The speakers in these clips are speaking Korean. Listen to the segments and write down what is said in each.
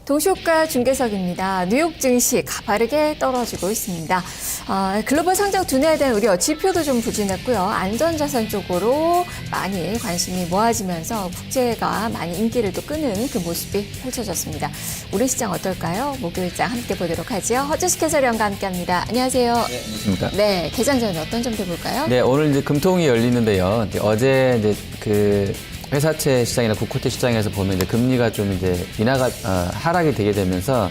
동시효과 중계석입니다. 뉴욕 증시 가파르게 떨어지고 있습니다. 글로벌 상장 둔화에 대한 우려, 지표도 좀 부진했고요. 안전자산 쪽으로 많이 관심이 모아지면서 국제가 많이 인기를 또 끄는 그 모습이 펼쳐졌습니다. 우리 시장 어떨까요? 목요일장 함께 보도록 하죠. 허주식 해설위원과 함께합니다. 안녕하세요. 네, 안녕하십니까. 네, 개장 전에 어떤 점들 볼까요? 네, 오늘 이제 금통이 열리는데요. 어제 이제 그 회사채 시장이나 국호채 시장에서 보면 이제 금리가 좀 이제 하락이 되게 되면서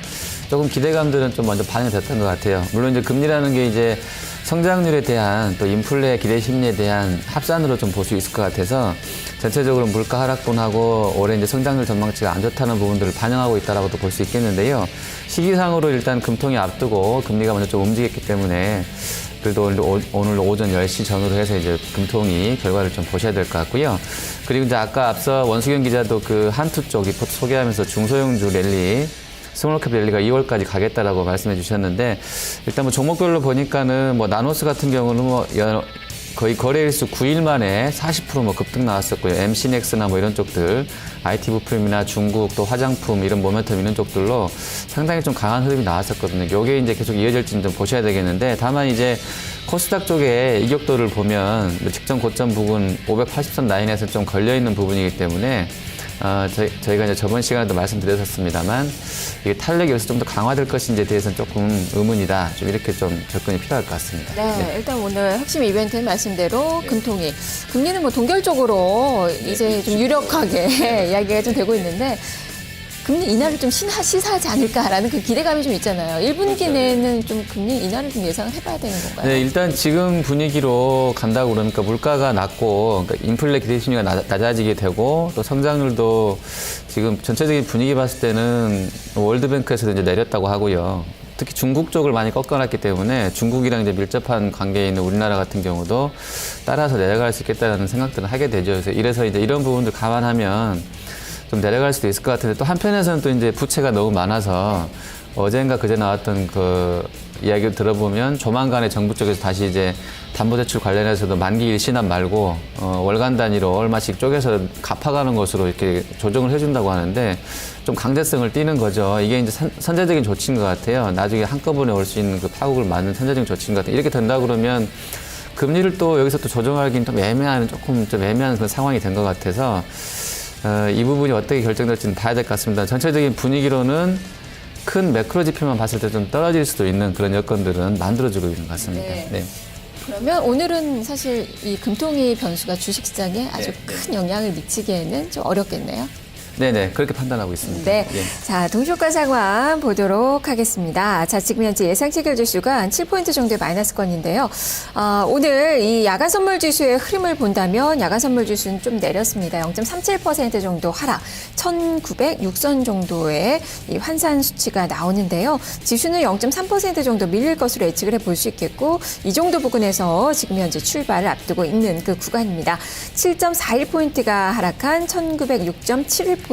조금 기대감들은 좀 먼저 반영이 됐던 것 같아요. 물론 이제 금리라는 게 이제 성장률에 대한 또 인플레 기대 심리에 대한 합산으로 좀 볼 수 있을 것 같아서 전체적으로 물가 하락분하고 올해 이제 성장률 전망치가 안 좋다는 부분들을 반영하고 있다라고도 볼 수 있겠는데요. 시기상으로 일단 금통이 앞두고 금리가 먼저 좀 움직였기 때문에 그래도 오늘 오전 10시 전후로 해서 이제 금통이 결과를 좀 보셔야 될 것 같고요. 그리고 이제 아까 앞서 원수경 기자도 그 한투 쪽 리포트 소개하면서 중소형주 랠리, 스몰캡 랠리가 2월까지 가겠다라고 말씀해 주셨는데 일단 뭐 종목별로 보니까는 뭐 나노스 같은 경우는 뭐 거의 거래일수 9일 만에 40% 뭐 급등 나왔었고요. MC넥스나 뭐 이런 쪽들, IT 부품이나 중국 또 화장품 이런 모멘텀 있는 쪽들로 상당히 좀 강한 흐름이 나왔었거든요. 요게 이제 계속 이어질지는 좀 보셔야 되겠는데 다만 이제 코스닥 쪽의 이격도를 보면 직전 고점 부근 580선 라인에서 좀 걸려있는 부분이기 때문에 저희가 이제 저번 시간에도 말씀드렸었습니다만 이게 탄력이 여기서 좀 더 강화될 것인지에 대해서는 조금 의문이다. 좀 이렇게 좀 접근이 필요할 것 같습니다. 네, 일단 오늘 핵심 이벤트는 말씀대로 금통위. 금리는 뭐 동결적으로 이제 좀 유력하게 이야기가 좀 되고 있는데 금리 인하를 좀 시사하지 않을까라는 그 기대감이 좀 있잖아요. 1분기 내에는 좀 금리 인하를 좀 예상을 해봐야 되는 건가요? 네, 일단 지금 분위기로 간다고 그러니까 물가가 낮고 그러니까 인플레 기대 심리가 낮아지게 되고 또 성장률도 지금 전체적인 분위기 봤을 때는 월드뱅크에서도 이제 내렸다고 하고요. 특히 중국 쪽을 많이 꺾어놨기 때문에 중국이랑 이제 밀접한 관계에 있는 우리나라 같은 경우도 따라서 내려갈 수 있겠다는 생각들을 하게 되죠. 이래서 이제 이런 부분들 감안하면 좀 내려갈 수도 있을 것 같은데 또 한편에서는 또 이제 부채가 너무 많아서 어젠가 그제 나왔던 그 이야기를 들어보면 조만간에 정부 쪽에서 다시 이제 담보대출 관련해서도 만기 일시납 말고 월간 단위로 얼마씩 쪼개서 갚아가는 것으로 이렇게 조정을 해준다고 하는데 좀 강제성을 띠는 거죠. 이게 이제 선제적인 조치인 것 같아요. 나중에 한꺼번에 올 수 있는 그 파국을 막는 선제적인 조치인 것 같아요. 이렇게 된다 그러면 금리를 또 여기서 또 조정하기는 조금 좀 애매한 그런 상황이 된 것 같아서 이 부분이 어떻게 결정될지는 봐야 될 것 같습니다. 전체적인 분위기로는 큰 매크로 지표만 봤을 때 좀 떨어질 수도 있는 그런 여건들은 만들어지고 있는 것 같습니다. 네. 네. 그러면 오늘은 사실 이 금통위 변수가 주식시장에 아주 큰 영향을 미치기에는 좀 어렵겠네요. 네네, 그렇게 판단하고 있습니다. 네. 예. 자, 동시효과 상황 보도록 하겠습니다. 자, 지금 현재 예상 체결 지수가 한 7포인트 정도의 마이너스권인데요. 오늘 이 야간 선물 지수의 흐름을 본다면 야간 선물 지수는 좀 내렸습니다. 0.37% 정도 하락, 1906선 정도의 이 환산 수치가 나오는데요. 지수는 0.3% 정도 밀릴 것으로 예측을 해볼 수 있겠고 이 정도 부근에서 지금 현재 출발을 앞두고 있는 그 구간입니다. 7.41포인트가 하락한 1906.71포인트,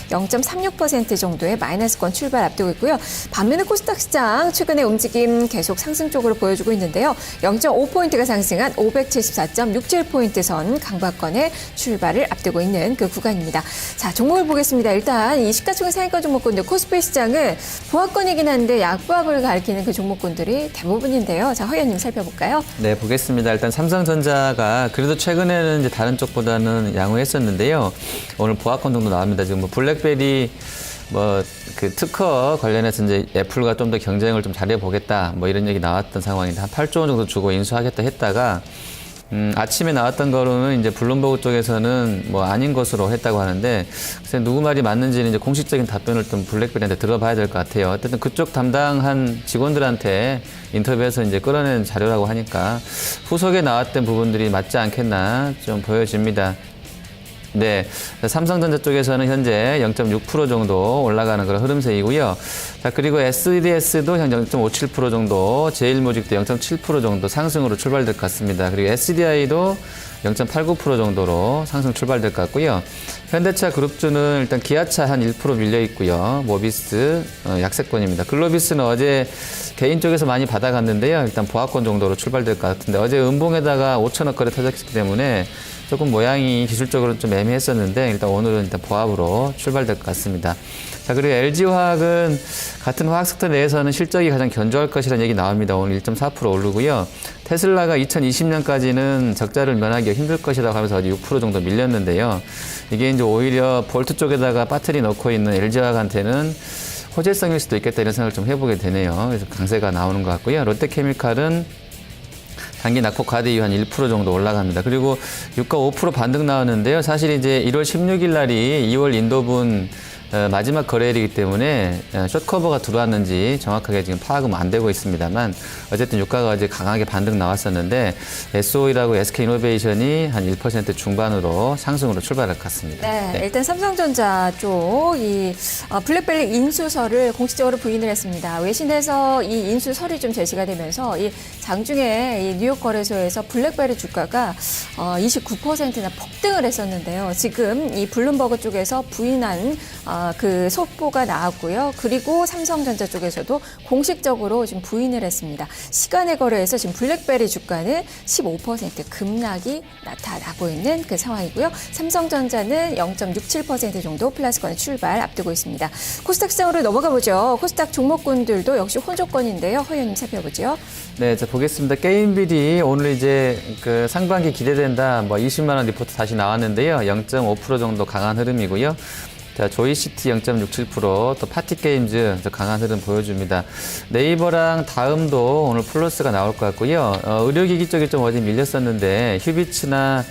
0.36% 정도의 마이너스권 출발 앞두고 있고요. 반면에 코스닥 시장 최근의 움직임 계속 상승 쪽으로 보여주고 있는데요. 0.5포인트가 상승한 574.67포인트 선 강박권의 출발을 앞두고 있는 그 구간입니다. 자, 종목을 보겠습니다. 일단 이 시가총액 상위권 종목군들 코스피 시장은 보합권이긴 한데 약보합을 가리키는 그 종목군들이 대부분인데요. 자, 허 의원님 살펴볼까요? 네, 보겠습니다. 일단 삼성전자가 그래도 최근에는 이제 다른 쪽보다는 양호했었는데요. 오늘 보합권 정도 나옵니다. 지금 뭐 블랙베리 그 특허 관련해서 이제 애플과 좀 더 경쟁을 좀 잘해보겠다 뭐 이런 얘기 나왔던 상황인데 한 8조 원 정도 주고 인수하겠다 했다가 아침에 나왔던 거로는 이제 블룸버그 쪽에서는 뭐 아닌 것으로 했다고 하는데 글쎄 누구 말이 맞는지는 이제 공식적인 답변을 좀 블랙베리한테 들어봐야 될 것 같아요. 어쨌든 그쪽 담당한 직원들한테 인터뷰에서 이제 끌어낸 자료라고 하니까 후속에 나왔던 부분들이 맞지 않겠나 좀 보여집니다. 네, 삼성전자 쪽에서는 현재 0.6% 정도 올라가는 그런 흐름세이고요. 자, 그리고 SDS도 현 0.57% 정도, 제일모직도 0.7% 정도 상승으로 출발될 것 같습니다. 그리고 SDI도 0.89% 정도로 상승 출발될 것 같고요. 현대차 그룹주는 일단 기아차 한 1% 밀려 있고요. 모비스 약세권입니다. 글로비스는 어제 개인 쪽에서 많이 받아갔는데요. 일단 보합권 정도로 출발될 것 같은데 어제 음봉에다가 5천억 거래 터졌기 때문에 조금 모양이 기술적으로 좀 애매했었는데 일단 오늘은 일단 보합으로 출발될 것 같습니다. 자, 그리고 LG화학은 같은 화학 섹터 내에서는 실적이 가장 견조할 것이라는 얘기 나옵니다. 오늘 1.4% 오르고요. 테슬라가 2020년까지는 적자를 면하기가 힘들 것이라고 하면서 어제 6% 정도 밀렸는데요. 이게 이제 오히려 볼트 쪽에다가 배터리 넣고 있는 LG화학한테는 호재성일 수도 있겠다 이런 생각을 좀 해보게 되네요. 그래서 강세가 나오는 것 같고요. 롯데케미칼은 단기 낙폭 가드 이후 한 1% 정도 올라갑니다. 그리고 유가 5% 반등 나왔는데요. 사실 이제 1월 16일 날이 2월 인도분 마지막 거래일이기 때문에 숏커버가 들어왔는지 정확하게 지금 파악은 안 되고 있습니다만 어쨌든 유가가 어제 강하게 반등 나왔었는데 SOE라고 SK이노베이션이 한 1% 중반으로 상승으로 출발할 것 같습니다. 네, 일단 삼성전자 쪽 이 블랙벨리 인수설을 공식적으로 부인을 했습니다. 외신에서 이 인수설이 좀 제시가 되면서 이 장중에 이 뉴욕 거래소에서 블랙벨리 주가가 29%나 폭등을 했었는데요. 지금 이 블룸버그 쪽에서 부인한 그 속보가 나왔고요. 그리고 삼성전자 쪽에서도 공식적으로 지금 부인을 했습니다. 시간의 거래에서 지금 블랙베리 주가는 15% 급락이 나타나고 있는 그 상황이고요. 삼성전자는 0.67% 정도 플러스권의 출발 앞두고 있습니다. 코스닥 시장으로 넘어가 보죠. 코스닥 종목군들도 역시 혼조권인데요. 허연님 살펴보죠. 네, 자 보겠습니다. 게임빌이 오늘 이제 그 상반기 기대된다. 뭐 20만 원 리포트 다시 나왔는데요. 0.5% 정도 강한 흐름이고요. 자, 조이시티 0.67%, 또 파티게임즈 강한 흐름 보여줍니다. 네이버랑 다음도 오늘 플러스가 나올 것 같고요. 의료기기 쪽이 좀 어제 밀렸었는데 휴비츠나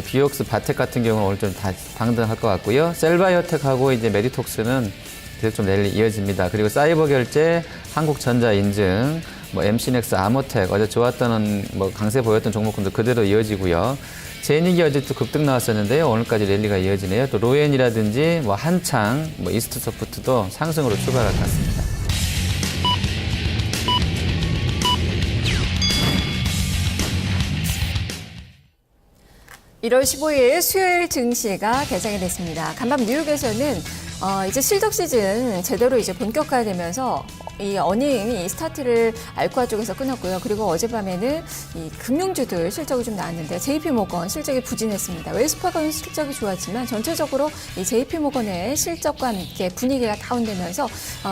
비옥스, 바텍 같은 경우는 오늘 좀 다 방등할 것 같고요. 셀바이오텍하고 이제 메디톡스는 계속 좀 랠리 이어집니다. 그리고 사이버 결제, 한국전자 인증, 뭐 MC넥스, 아모텍 어제 좋았던 뭐 강세 보였던 종목군도 그대로 이어지고요. 제닉이 어제 또 급등 나왔었는데요. 오늘까지 랠리가 이어지네요. 또 로엔이라든지 뭐 한창, 뭐 이스트소프트도 상승으로 출발할 것 같습니다. (1월 15일) 수요일 증시가 개장이 됐습니다. 간밤 뉴욕에서는 이제 실적 시즌 제대로 이제 본격화되면서 이 어닝이 스타트를 알코아 쪽에서 끊었고요. 그리고 어젯밤에는 이 금융주들 실적이 좀 나왔는데 JP모건 실적이 부진했습니다. 웰스파고는 실적이 좋았지만 전체적으로 이 JP모건의 실적과 함께 분위기가 다운되면서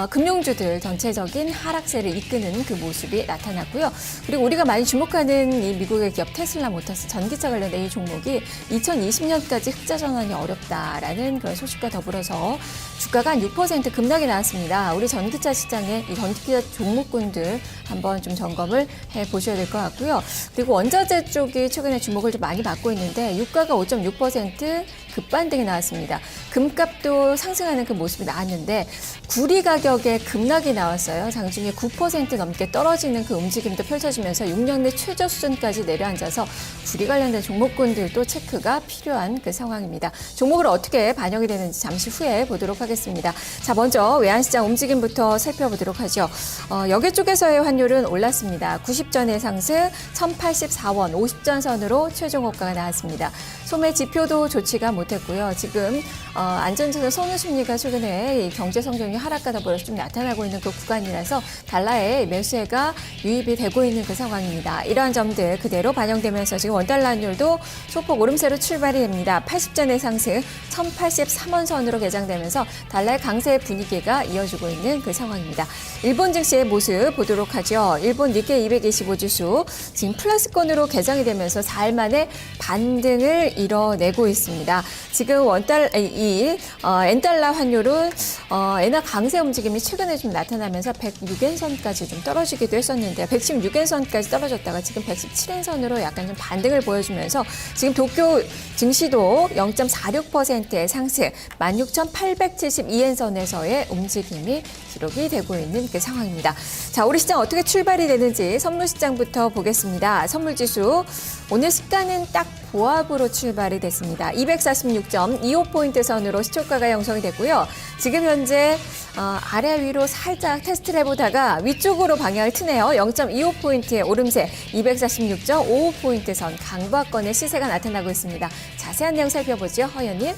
금융주들 전체적인 하락세를 이끄는 그 모습이 나타났고요. 그리고 우리가 많이 주목하는 이 미국의 기업 테슬라 모터스 전기차 관련된 이 종목이 2020년까지 흑자 전환이 어렵다라는 그런 소식과 더불어서 주가가 한 6% 급락이 나왔습니다. 우리 전기차 시장의 이 전기차 종목군들 한번 좀 점검을 해보셔야 될 것 같고요. 그리고 원자재 쪽이 최근에 주목을 좀 많이 받고 있는데 유가가 5.6% 급반등이 나왔습니다. 금값도 상승하는 그 모습이 나왔는데 구리 가격에 급락이 나왔어요. 장중에 9% 넘게 떨어지는 그 움직임도 펼쳐지면서 6년 내 최저 수준까지 내려앉아서 구리 관련된 종목군들도 체크가 필요한 그 상황입니다. 종목을 어떻게 반영이 되는지 잠시 후에 보도록 하겠습니다. 자, 먼저 외환시장 움직임부터 살펴보도록 하죠. 여객 쪽에서의 환율은 올랐습니다. 90전의 상승, 1084원 50전 선으로 최종 호가가 나왔습니다. 소매 지표도 좋지가 못했고요. 지금 안전자산 선호 심리가 최근에 이 경제 성장이 하락과 더불어서 좀 나타나고 있는 그 구간이라서 달러의 매수세가 유입이 되고 있는 그 상황입니다. 이러한 점들 그대로 반영되면서 지금 원달러 환율도 소폭 오름세로 출발이 됩니다. 80전의 상승, 1083원 선으로 개장되면서 달러의 강세 분위기가 이어지고 있는 그 상황입니다. 일본 증시의 모습 보도록 하죠. 일본 니케이 225 지수 지금 플러스권으로 개장이 되면서 4일 만에 반등을 이뤄내고 있습니다. 지금 엔달러 환율은 엔화 강세 움직임이 최근에 좀 나타나면서 106엔선까지 좀 떨어지기도 했었는데요. 116엔선까지 떨어졌다가 지금 117엔선으로 약간 좀 반등을 보여주면서 지금 도쿄 증시도 0.46%의 상승, 16,872엔선에서의 움직임이 기록이 되고 있는 그 상황입니다. 자, 우리 시장 어떻게 출발이 되는지 선물 시장부터 보겠습니다. 선물 지수 오늘 시가는 딱 보합으로 출발이 됐습니다. 246.25포인트 선으로 시초가가 형성이 됐고요. 지금 현재 아래 위로 살짝 테스트를 해보다가 위쪽으로 방향을 트네요. 0.25포인트의 오름세, 246.55포인트 선 강보합권의 시세가 나타나고 있습니다. 자세한 내용 살펴보죠. 허연님.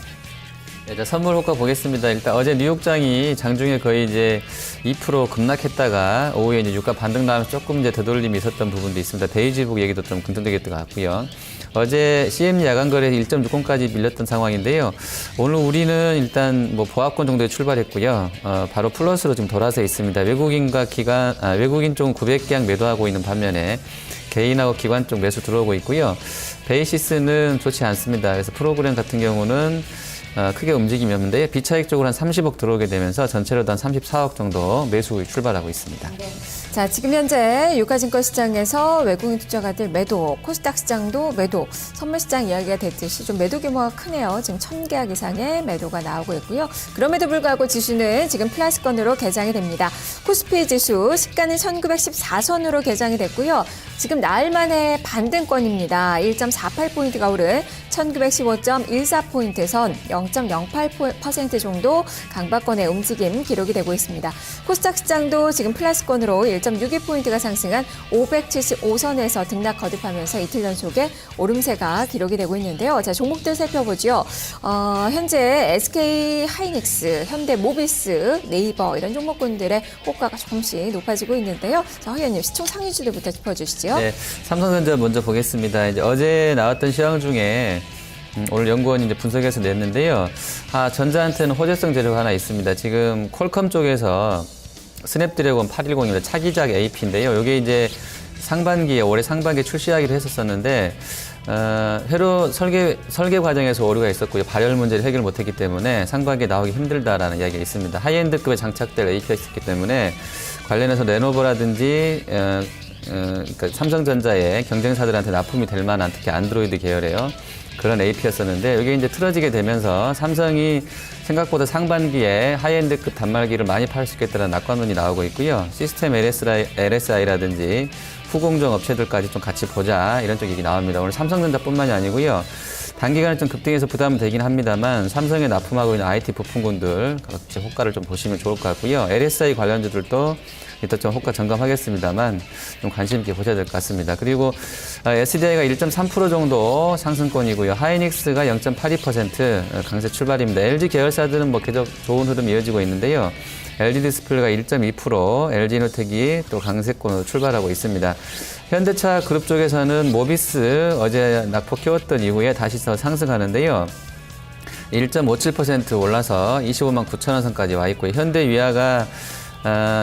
네, 자, 선물 효과 보겠습니다. 일단 어제 뉴욕장이 장중에 거의 이제 2% 급락했다가 오후에 이제 유가 반등 나면서 조금 이제 되돌림이 있었던 부분도 있습니다. 베이지북 얘기도 좀 긍정적이었던 것 같고요. 어제 CME 야간 거래 1.60까지 밀렸던 상황인데요. 오늘 우리는 일단 뭐 보합권 정도에 출발했고요. 바로 플러스로 지금 돌아서 있습니다. 외국인 쪽은 900계약 매도하고 있는 반면에 개인하고 기관 쪽 매수 들어오고 있고요. 베이시스는 좋지 않습니다. 그래서 프로그램 같은 경우는 크게 움직임이 없는데 비차익 쪽으로 한 30억 들어오게 되면서 전체로도 한 34억 정도 매수 출발하고 있습니다. 네. 자, 지금 현재 유가증권 시장에서 외국인 투자가들 매도, 코스닥 시장도 매도, 선물 시장 이야기가 됐듯이 좀 매도 규모가 크네요. 지금 1000계약 이상의 매도가 나오고 있고요. 그럼에도 불구하고 지수는 지금 플러스권으로 개장이 됩니다. 코스피 지수 시가는 1914선으로 개장이 됐고요. 지금 나흘 만에 반등권입니다. 1.48포인트가 오른 1915.14포인트 선 0.08% 정도 강박권의 움직임 기록이 되고 있습니다. 코스닥 시장도 지금 플러스권으로 1.62포인트가 상승한 575선에서 등락 거듭하면서 이틀 연속의 오름세가 기록이 되고 있는데요. 자, 종목들 살펴보죠. 현재 SK 하이닉스, 현대모비스, 네이버 이런 종목군들의 호가가 조금씩 높아지고 있는데요. 자, 허 의원님 시총 상위주들부터 짚어주시죠. 네, 삼성전자 먼저 보겠습니다. 이제 어제 나왔던 시황 중에 오늘 연구원이 이제 분석해서 냈는데요. 전자한테는 호재성 재료가 하나 있습니다. 지금 퀄컴 쪽에서 스냅드래곤 810입니다. 차기작 AP인데요. 이게 이제 올해 상반기에 출시하기로 했었는데, 회로 설계 과정에서 오류가 있었고요. 발열 문제를 해결 못했기 때문에 상반기에 나오기 힘들다라는 이야기가 있습니다. 하이엔드급에 장착될 AP가 있었기 때문에 관련해서 레노버라든지, 그러니까 삼성전자의 경쟁사들한테 납품이 될 만한 특히 안드로이드 계열이에요. 그런 AP였었는데 이게 이제 틀어지게 되면서 삼성이 생각보다 상반기에 하이엔드급 단말기를 많이 팔 수 있겠다는 낙관론이 나오고 있고요. 시스템 LSI라든지 후공정 업체들까지 좀 같이 보자 이런 쪽 얘기 나옵니다. 오늘 삼성전자뿐만이 아니고요. 단기간에 좀 급등해서 부담은 되긴 합니다만 삼성에 납품하고 있는 IT 부품군들 같이 호가를 좀 보시면 좋을 것 같고요. LSI 관련주들도 이따 좀 호가 점검하겠습니다만 좀 관심 있게 보셔야 될 것 같습니다. 그리고 SDI가 1.3% 정도 상승권이고요. 하이닉스가 0.82% 강세 출발입니다. LG 계열사들은 뭐 계속 좋은 흐름 이어지고 있는데요. LG 디스플레이가 1.2%, LG노텍이 또 강세권으로 출발하고 있습니다. 현대차 그룹 쪽에서는 모비스 어제 낙폭 키웠던 이후에 다시 더 상승하는데요. 1.57% 올라서 25만 9천 원 선까지 와 있고요. 현대위아가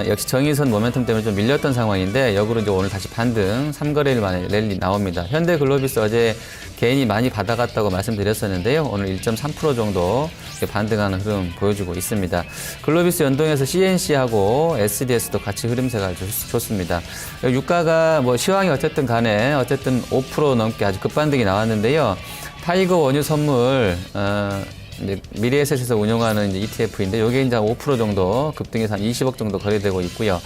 역시 정의선 모멘텀 때문에 좀 밀렸던 상황인데 역으로 이제 오늘 다시 반등 3거래일 만에 랠리 나옵니다. 현대글로비스 어제 개인이 많이 받아갔다고 말씀드렸었는데요. 오늘 1.3% 정도 반등하는 흐름 보여주고 있습니다. 글로비스 연동해서 CNC하고 SDS도 같이 흐름세가 좋습니다. 유가가 뭐 시황이 어쨌든 간에 어쨌든 5% 넘게 아주 급반등이 나왔는데요. 타이거 원유 선물 미래에셋에서 운영하는 이제 ETF인데 이게 이제 5% 정도 급등해서 한 20억 정도 거래되고 있고요.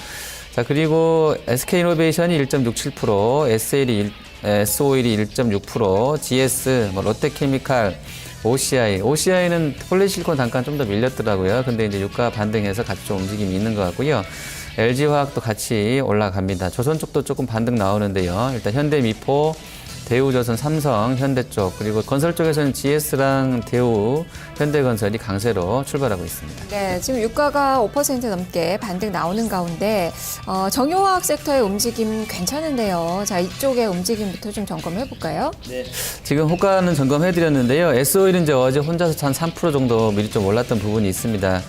자, 그리고 SK이노베이션이 1.67%, SO일이 1.6%, GS, 롯데케미칼, OCI는 폴리실리콘 단가는 좀 더 밀렸더라고요. 근데 이제 유가 반등해서 같이 좀 움직임이 있는 것 같고요. LG화학도 같이 올라갑니다. 조선 쪽도 조금 반등 나오는데요. 일단 현대미포, 대우조선, 삼성, 현대 쪽, 그리고 건설 쪽에서는 GS랑 대우, 현대건설이 강세로 출발하고 있습니다. 네, 지금 유가가 5% 넘게 반등 나오는 가운데 정유화학 섹터의 움직임 괜찮은데요. 자, 이쪽의 움직임부터 좀 점검해 볼까요? 네. 지금 호가는 점검해드렸는데요. SO일은 이제 어제 혼자서 한 3% 정도 미리 좀 올랐던 부분이 있습니다.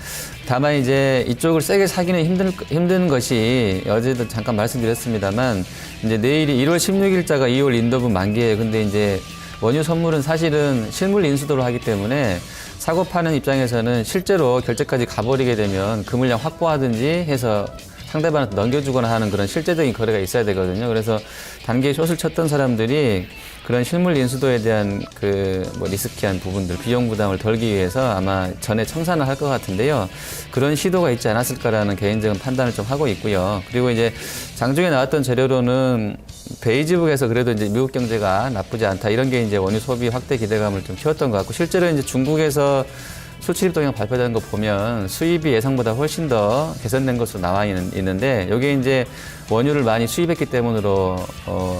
다만 이제 이쪽을 세게 사기는 힘든 것이 어제도 잠깐 말씀드렸습니다만 이제 내일이 1월 16일자가 2월 인더분 만기예요. 근데 이제 원유 선물은 사실은 실물 인수도를 하기 때문에 사고 파는 입장에서는 실제로 결제까지 가버리게 되면 그 물량 확보하든지 해서 상대방한테 넘겨주거나 하는 그런 실제적인 거래가 있어야 되거든요. 그래서 단기에 숏을 쳤던 사람들이 그런 실물 인수도에 대한 리스키한 부분들, 비용 부담을 덜기 위해서 아마 전에 청산을 할 것 같은데요. 그런 시도가 있지 않았을까라는 개인적인 판단을 좀 하고 있고요. 그리고 이제 장중에 나왔던 재료로는 베이지북에서 그래도 이제 미국 경제가 나쁘지 않다 이런 게 이제 원유 소비 확대 기대감을 좀 키웠던 것 같고 실제로 이제 중국에서 수출입 동향 발표되는 거 보면 수입이 예상보다 훨씬 더 개선된 것으로 나와 있는데 여기에 이제 원유를 많이 수입했기 때문으로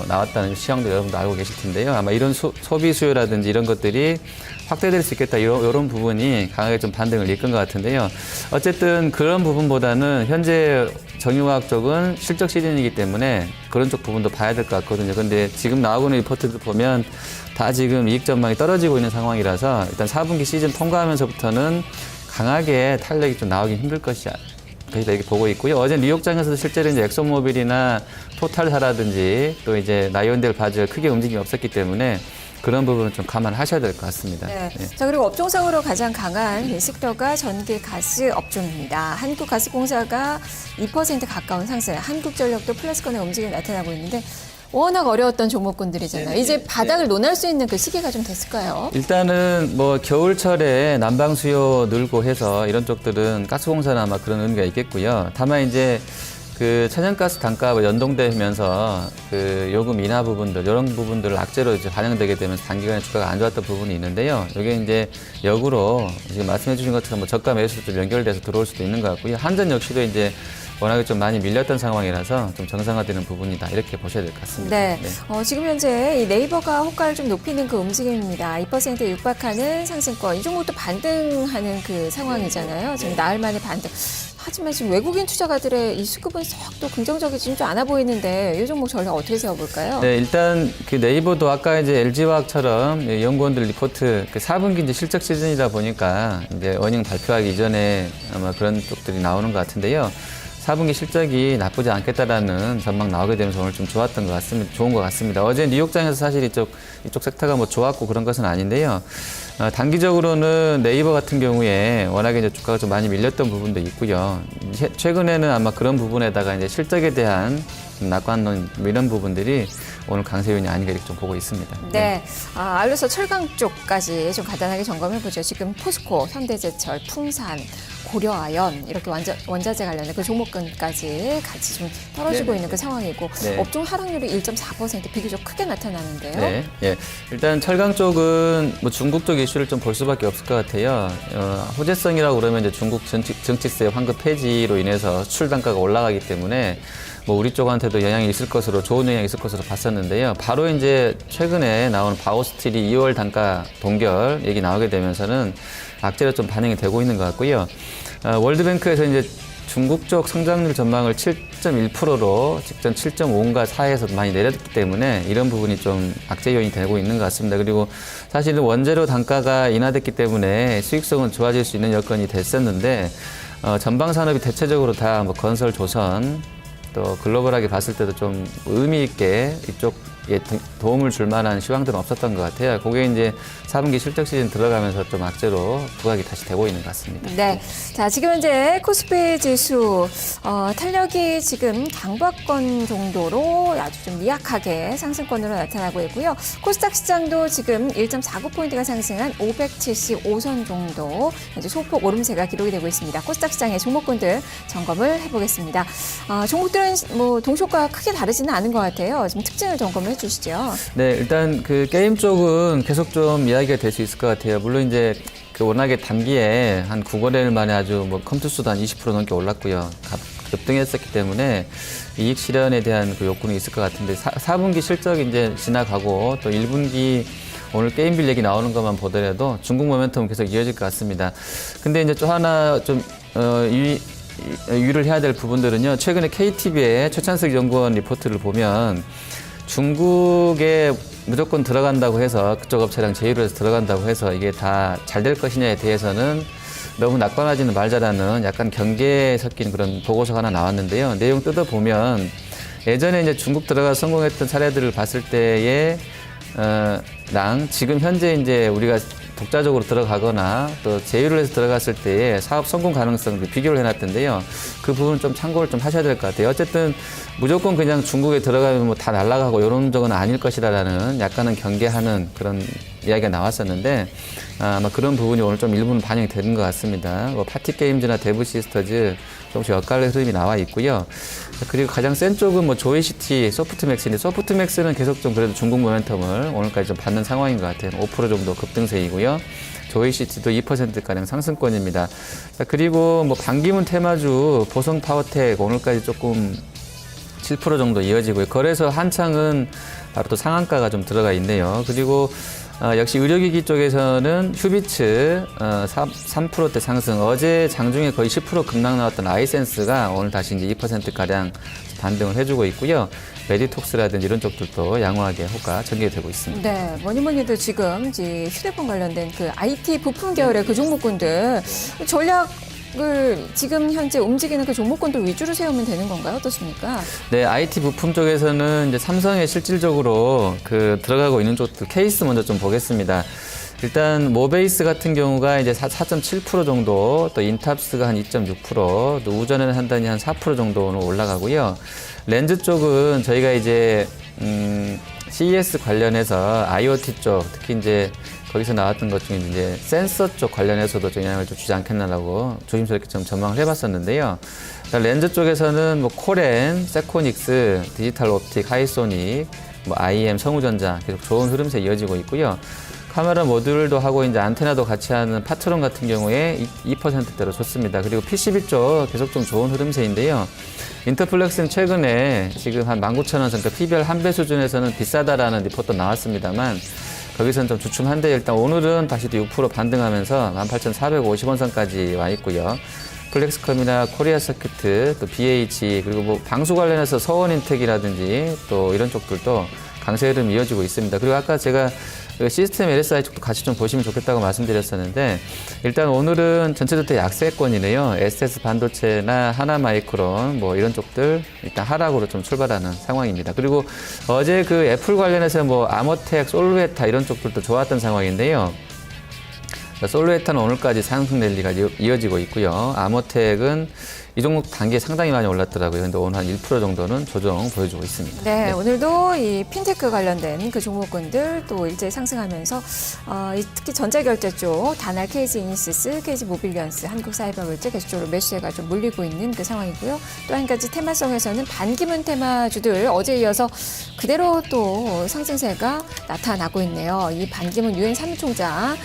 나왔다는 시황도 여러분도 알고 계실 텐데요. 아마 이런 소비 수요라든지 이런 것들이 확대될 수 있겠다 이런 부분이 강하게 좀 반등을 이끈 것 같은데요. 어쨌든 그런 부분보다는 현재 정유화학 쪽은 실적 시즌이기 때문에 그런 쪽 부분도 봐야 될 것 같거든요. 근데 지금 나오고 있는 리포트들 보면 다 지금 이익 전망이 떨어지고 있는 상황이라서 일단 4분기 시즌 통과하면서부터는 강하게 탄력이 좀 나오긴 힘들 것이야. 그래서 이렇게 보고 있고요. 어제 뉴욕장에서도 실제로 이제 엑소모빌이나 토탈사라든지 또 이제 나이온델 바즈가 크게 움직임이 없었기 때문에 그런 부분은 좀 감안하셔야 될 것 같습니다. 네. 네. 자, 그리고 업종상으로 가장 강한 이 섹터가 전기 가스 업종입니다. 한국가스공사가 2% 가까운 상승, 한국전력도 플러스권의 움직임이 나타나고 있는데 워낙 어려웠던 종목군들이잖아요. 이제 바닥을 논할 수 있는 그 시기가 좀 됐을까요? 일단은 뭐 겨울철에 난방 수요 늘고 해서 이런 쪽들은 가스공사나 아마 그런 의미가 있겠고요. 다만 이제 그 천연가스 단가와 연동되면서 그 요금 인하 부분들 이런 부분들 악재로 이제 반영되게 되면서 단기간에 주가가 안 좋았던 부분이 있는데요. 이게 이제 역으로 지금 말씀해주신 것처럼 뭐 저가 매수도 좀 연결돼서 들어올 수도 있는 것 같고요. 한전 역시도 이제 워낙에 좀 많이 밀렸던 상황이라서 좀 정상화되는 부분이다 이렇게 보셔야 될 것 같습니다. 네. 지금 현재 이 네이버가 호가를 좀 높이는 그 움직임입니다. 2%에 육박하는 상승권. 이 종목도 반등하는 그 상황이잖아요. 지금 나흘 만에 반등. 하지만 지금 외국인 투자가들의 이 수급은 썩 또 긍정적이지 좀 않아 보이는데 이 종목 전략 어떻게 세워볼까요? 네, 일단 그 네이버도 아까 이제 LG화학처럼 연구원들 리포트 그 4분기 이제 실적 시즌이다 보니까 이제 어닝 발표하기 이전에 아마 그런 쪽들이 나오는 것 같은데요. 4분기 실적이 나쁘지 않겠다라는 전망 나오게 되면서 오늘 좀 좋았던 것 같습니다. 좋은 것 같습니다. 어제 뉴욕장에서 사실 이쪽 섹터가 뭐 좋았고 그런 것은 아닌데요. 단기적으로는 네이버 같은 경우에 워낙에 이제 주가가 좀 많이 밀렸던 부분도 있고요. 최근에는 아마 그런 부분에다가 이제 실적에 대한 낙관론 이런 부분들이 오늘 강세 요인이 아닌가 이렇게 좀 보고 있습니다. 네. 알로서 철강 쪽까지 좀 간단하게 점검해보죠. 지금 포스코, 현대제철, 풍산, 고려아연 이렇게 원자재 관련된 그 종목군까지 같이 좀 떨어지고 있는 그 상황이고 네. 업종 하락률이 1.4% 비교적 크게 나타나는데요. 네, 예. 일단 철강 쪽은 뭐 중국 쪽 이슈를 좀 볼 수밖에 없을 것 같아요. 호재성이라고 그러면 이제 중국 정치세 환급 폐지로 인해서 수출 단가가 올라가기 때문에 뭐 우리 쪽한테도 영향이 있을 것으로 좋은 영향이 있을 것으로 봤었는데요. 바로 이제 최근에 나온 바오스틸이 2월 단가 동결 얘기 나오게 되면서는 악재로 좀 반영이 되고 있는 것 같고요. 월드뱅크에서 이제 중국 쪽 성장률 전망을 7.1%로 직전 7.5인가 4에서 많이 내렸기 때문에 이런 부분이 좀 악재 요인이 되고 있는 것 같습니다. 그리고 사실은 원재료 단가가 인하됐기 때문에 수익성은 좋아질 수 있는 여건이 됐었는데 전방 산업이 대체적으로 다 뭐 건설, 조선 또 글로벌하게 봤을 때도 좀 의미 있게 이쪽에 도움을 줄 만한 시황들은 없었던 것 같아요. 그게 이제 4분기 실적 시즌 들어가면서 좀 악재로 부각이 다시 되고 있는 것 같습니다. 네. 자, 지금 현재 코스피 지수, 탄력이 지금 강박권 정도로 아주 좀 미약하게 상승권으로 나타나고 있고요. 코스닥 시장도 지금 1.49포인트가 상승한 575선 정도 이제 소폭 오름세가 기록이 되고 있습니다. 코스닥 시장의 종목군들 점검을 해보겠습니다. 종목들은 뭐 동ሾ가 크게 다르지는 않은 것 같아요. 지금 특징을 점검을 해주시죠. 네, 일단 그 게임 쪽은 계속 좀 이야기가 될 수 있을 것 같아요. 물론 이제 그 워낙에 단기에 한 9거래일 만에 아주 뭐 컴투수도 한 20% 넘게 올랐고요. 급등했었기 때문에 이익 실현에 대한 그 욕구는 있을 것 같은데 4분기 실적이 이제 지나가고 또 1분기 오늘 게임빌 얘기 나오는 것만 보더라도 중국 모멘텀은 계속 이어질 것 같습니다. 근데 이제 또 하나 좀 유의를 해야 될 부분들은요. 최근에 KTV의 최찬석 연구원 리포트를 보면 중국에 무조건 들어간다고 해서 그쪽 업체랑 제휴를 해서 들어간다고 해서 이게 다 잘 될 것이냐에 대해서는 너무 낙관하지는 말자라는 약간 경계에 섞인 그런 보고서가 하나 나왔는데요. 내용 뜯어보면 예전에 이제 중국 들어가 성공했던 사례들을 봤을 때의 지금 현재 이제 우리가 독자적으로 들어가거나 또 제휴를 해서 들어갔을 때의 사업 성공 가능성을 비교를 해놨던데요. 그 부분 좀 참고를 좀 하셔야 될 것 같아요. 어쨌든 무조건 그냥 중국에 들어가면 뭐 다 날아가고 이런 적은 아닐 것이라는 약간은 경계하는 그런 이야기가 나왔었는데 아마 그런 부분이 오늘 좀 일부는 반영이 되는 것 같습니다. 뭐 파티게임즈나 데브시스터즈 조금씩 엇갈린 흐름이 나와 있고요. 그리고 가장 센 쪽은 뭐 조이시티, 소프트맥스인데 소프트맥스는 계속 좀 그래도 중국 모멘텀을 오늘까지 좀 받는 상황인 것 같아요. 5% 정도 급등세이고요. 조이시티도 2%가량 상승권입니다. 그리고 뭐 반기문 테마주, 보성 파워텍 오늘까지 조금 7% 정도 이어지고요. 거래소 한창은 바로 또 상한가가 좀 들어가 있네요. 그리고 역시 의료기기 쪽에서는 휴비츠 3%대 상승. 어제 장중에 거의 10% 급락 나왔던 아이센스가 오늘 다시 이제 2%가량 반등을 해주고 있고요. 메디톡스라든지 이런 쪽들도 양호하게 호가 전개되고 있습니다. 네, 뭐니 해도 지금 이제 휴대폰 관련된 그 IT 부품 계열의 그 종목군들 전략을 지금 현재 움직이는 그 종목군들 위주로 세우면 되는 건가요? 어떻습니까? 네, IT 부품 쪽에서는 이제 삼성에 실질적으로 그 들어가고 있는 쪽들 케이스 먼저 좀 보겠습니다. 일단 모베이스 같은 경우가 이제 4.7% 정도, 또 인탑스가 한 2.6%, 또 우전에는 한 단위 한 4% 정도는 올라가고요. 렌즈 쪽은 저희가 이제 CES 관련해서 IoT 쪽, 특히 이제 거기서 나왔던 것 중에 이제 센서 쪽 관련해서도 좀 영향을 좀 주지 않겠나라고 조심스럽게 좀 전망을 해봤었는데요. 렌즈 쪽에서는 뭐 코렌, 세코닉스, 디지털 옵틱, 하이소닉, 뭐 IM, 성우전자 계속 좋은 흐름세 이어지고 있고요. 카메라 모듈도 하고 이제 안테나도 같이 하는 파트론 같은 경우에 2%대로 좋습니다. 그리고 PCB 쪽 계속 좀 좋은 흐름세인데요. 인터플렉스는 최근에 지금 한 19,000원 선, 그러니까 PBR 한 배 수준에서는 비싸다라는 리포트 나왔습니다만 거기서는 좀 주춤한데 일단 오늘은 다시 또 6% 반등하면서 18,450원 선까지 와 있고요. 플렉스컴이나 코리아 서큐트, 또 BH, 그리고 뭐 방수 관련해서 서원인텍이라든지 또 이런 쪽들도 강세 흐름 이어지고 있습니다. 그리고 아까 제가 시스템 LSI 쪽도 같이 좀 보시면 좋겠다고 말씀드렸었는데 일단 오늘은 전체적으로 약세권이네요. SS 반도체나 하나마이크론 뭐 이런 쪽들 일단 하락으로 좀 출발하는 상황입니다. 그리고 어제 그 애플 관련해서 뭐 아모텍, 솔루에타 이런 쪽들도 좋았던 상황인데요. 솔루에타는 오늘까지 상승 랠리가 이어지고 있고요. 아모텍은 이 종목 단계 상당히 많이 올랐더라고요. 근데 오늘 한 1% 정도는 조정 보여주고 있습니다. 네, 오늘도 이 핀테크 관련된 그 종목군들 또 일제히 상승하면서 특히 전자결제 쪽 다날 KG 이니시스, KG 모빌리언스, 한국사이버결제 계속적으로 매수세가 좀 몰리고 있는 그 상황이고요. 또 한 가지 테마성에서는 반기문 테마주들 어제 이어서 그대로 또 상승세가 나타나고 있네요. 이 반기문 유엔 사무총장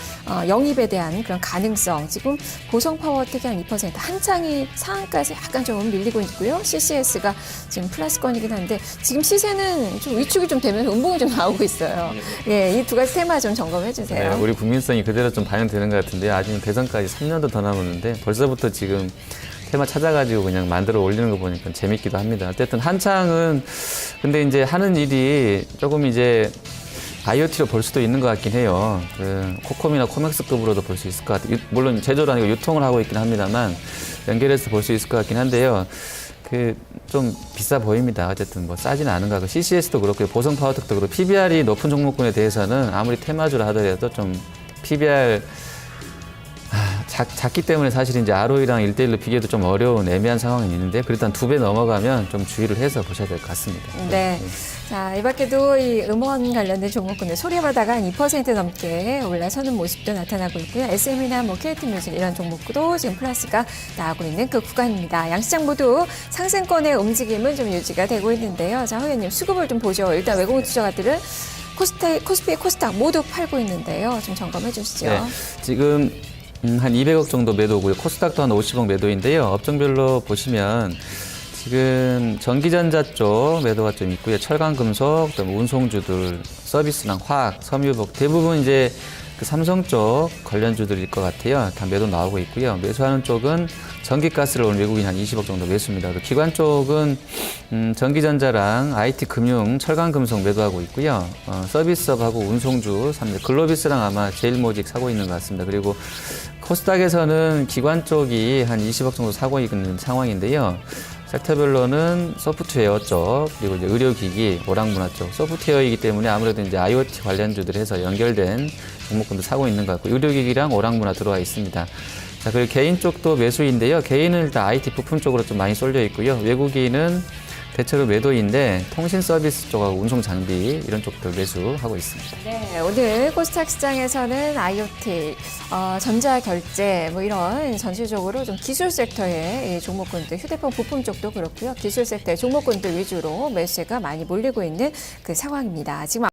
영입에 대한 그런 가능성, 지금 고성파워 특히 한 2% 한창이 상한가에서 약간 좀 밀리고 있고요. CCS가 지금 플러스권이긴 한데 지금 시세는 좀 위축이 좀 되면서 음봉이 좀 나오고 있어요. 예, 이 두 가지 테마 좀 점검해 주세요. 네, 우리 국민성이 그대로 좀 반영되는 것 같은데 아직 대선까지 3년도 더 남았는데 벌써부터 지금 테마 찾아가지고 그냥 만들어 올리는 거 보니까 재밌기도 합니다. 어쨌든 한창은 근데 이제 하는 일이 조금 이제 IoT로 볼 수도 있는 것 같긴 해요. 그 코콤이나 코맥스급으로도 볼 수 있을 것 같아요. 물론 제조를 아니고 유통을 하고 있긴 합니다만 연결해서 볼 수 있을 것 같긴 한데요. 그 좀 비싸 보입니다. 어쨌든 뭐 싸지는 않은 것 같고 CCS도 그렇고 보성 파워텍도 그렇고 PBR이 높은 종목군에 대해서는 아무리 테마주라 하더라도 좀 PBR 작기 때문에 사실 이제 ROE랑 1대1로 비교도 좀 어려운 애매한 상황이 있는데 그래도 한 2배 넘어가면 좀 주의를 해서 보셔야 될 것 같습니다. 네. 자, 이 밖에도 이 음원 관련된 종목군들 소리바다가 한 2% 넘게 올라서는 모습도 나타나고 있고요. SM이나 뭐 KT뮤직 이런 종목도 지금 플러스가 나오고 있는 그 구간입니다. 양시장 모두 상승권의 움직임은 좀 유지가 되고 있는데요. 자, 허연님 수급을 좀 보죠. 일단 외국인 투자가들은 코스피, 코스닥 모두 팔고 있는데요. 좀 점검해 주시죠. 네. 지금 한 200억 정도 매도고요. 코스닥도 한 50억 매도인데요. 업종별로 보시면 지금 전기전자 쪽 매도가 좀 있고요. 철강금속, 또 운송주들, 서비스랑 화학, 섬유복 대부분 이제 그 삼성 쪽 관련주들일 것 같아요. 다 매도 나오고 있고요. 매수하는 쪽은 전기가스를 오늘 외국인 한 20억 정도 매수입니다. 기관 쪽은 전기전자랑 IT 금융, 철강금속 매도하고 있고요. 서비스업하고 운송주, 글로비스랑 아마 제일모직 사고 있는 것 같습니다. 그리고 코스닥에서는 기관 쪽이 한 20억 정도 사고 있는 상황인데요. 섹터별로는 소프트웨어 쪽, 그리고 이제 의료기기, 오락문화 쪽, 소프트웨어이기 때문에 아무래도 이제 IoT 관련주들 해서 연결된 종목군도 사고 있는 것 같고, 의료기기랑 오락문화 들어와 있습니다. 자, 그리고 개인 쪽도 매수인데요. 개인은 일단 IT 부품 쪽으로 좀 많이 쏠려 있고요. 외국인은 대체로 매도인데 통신 서비스 쪽하고 운송 장비 이런 쪽들 매수하고 있습니다. 네, 오늘 코스닥 시장에서는 IoT, 전자결제 뭐 이런 전체적으로 좀 기술 섹터의 종목군들, 휴대폰 부품 쪽도 그렇고요. 기술 섹터의 종목군들 위주로 매수가 많이 몰리고 있는 그 상황입니다. 지금